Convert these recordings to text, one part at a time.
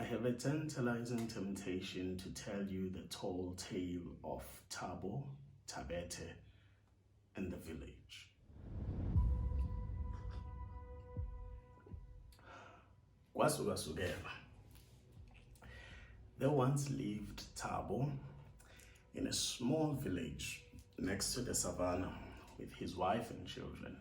have a tantalizing temptation to tell you the tall tale of Thabo Thabethe and the village. KwaZulu-Natal. There once lived Thabo in a small village next to the savannah with his wife and children.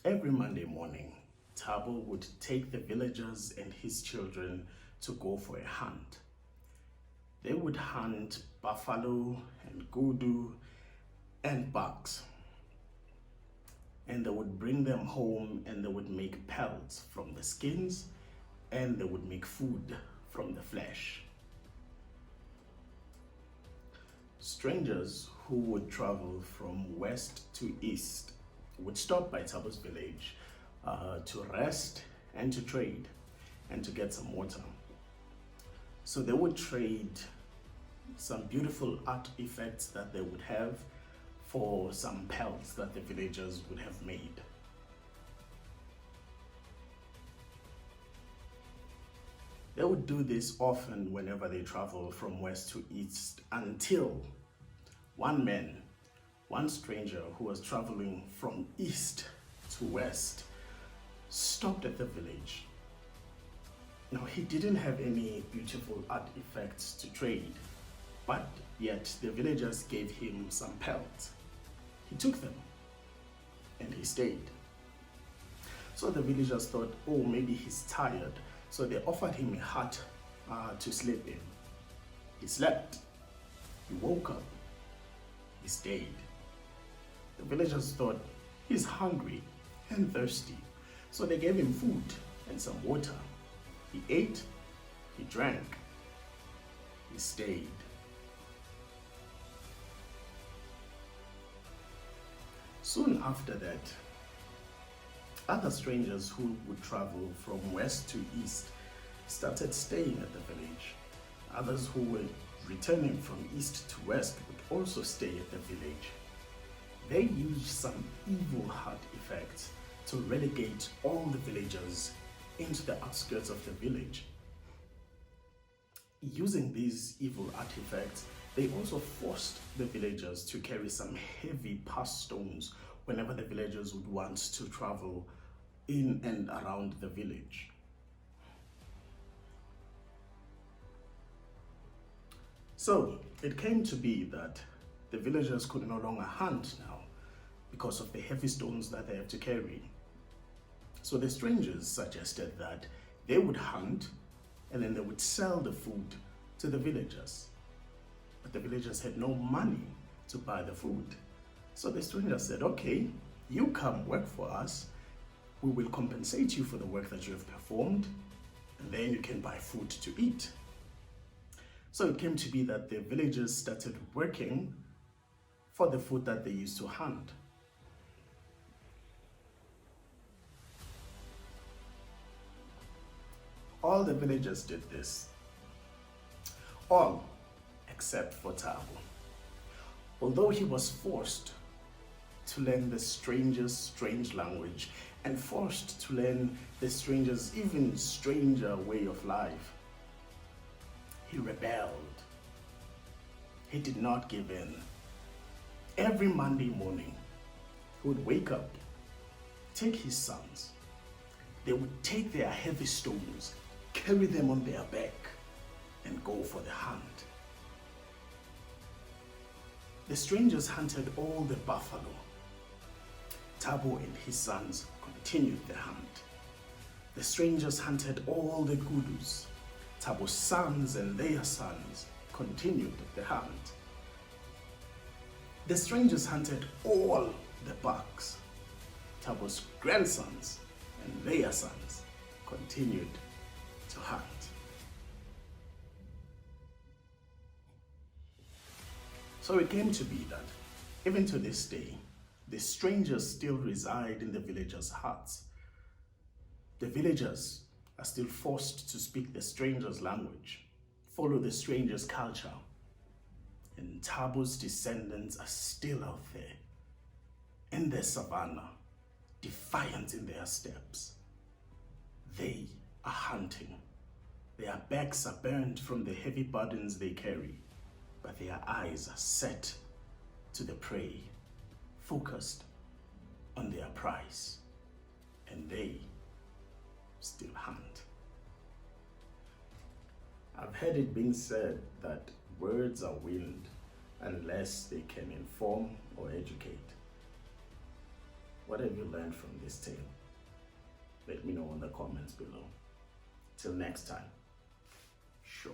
Every Monday morning, Thabo would take the villagers and his children to go for a hunt. They would hunt buffalo and kudu and bucks. And they would bring them home and they would make pelts from the skins and they would make food from the flesh. Strangers who would travel from west to east would stop by Thabo's village to rest and to trade and to get some water. So they would trade some beautiful artifacts that they would have for some pelts that the villagers would have made. They would do this often whenever they travel from west to east until one stranger who was traveling from east to west stopped at the village. Now, he didn't have any beautiful artifacts to trade, but yet the villagers gave him some pelts. He took them and he stayed. So the villagers thought, oh, maybe he's tired. So they offered him a hut to sleep in. He slept. He woke up. He stayed. The villagers thought he's hungry and thirsty. So they gave him food and some water. He ate, he drank, he stayed. Soon after that, other strangers who would travel from west to east started staying at the village. Others who were returning from east to west would also stay at the village. They used some evil artifacts to relegate all the villagers into the outskirts of the village. Using these evil artifacts, they also forced the villagers to carry some heavy past stones whenever the villagers would want to travel in and around the village. So it came to be that the villagers could no longer hunt now because of the heavy stones that they had to carry. So the strangers suggested that they would hunt and then they would sell the food to the villagers. But the villagers had no money to buy the food. So the strangers said, okay, you come work for us. We will compensate you for the work that you have performed, and then you can buy food to eat. So it came to be that the villagers started working for the food that they used to hunt. All the villagers did this. All except for Thabo. Although he was forced to learn the strangers' strange language and forced to learn the strangers' even stranger way of life, he rebelled. He did not give in. Every Monday morning, he would wake up, take his sons. They would take their heavy stones, carry them on their back, and go for the hunt. The strangers hunted all the buffalo. Thabo and his sons continued the hunt. The strangers hunted all the kudus. Thabo's sons and their sons continued the hunt. The strangers hunted all the bucks. Thabo's grandsons and their sons continued to hunt. So it came to be that even to this day, the strangers still reside in the villagers' huts. The villagers are still forced to speak the strangers' language, follow the strangers' culture, and Thabo's descendants are still out there in the savannah, defiant in their steps. They are hunting Their backs are burned from the heavy burdens they carry, but their eyes are set to the prey, focused on their prize, and they still hunt. I've heard it being said that words are wind unless they can inform or educate. What have you learned from this tale? Let me know in the comments below. Till next time, sure.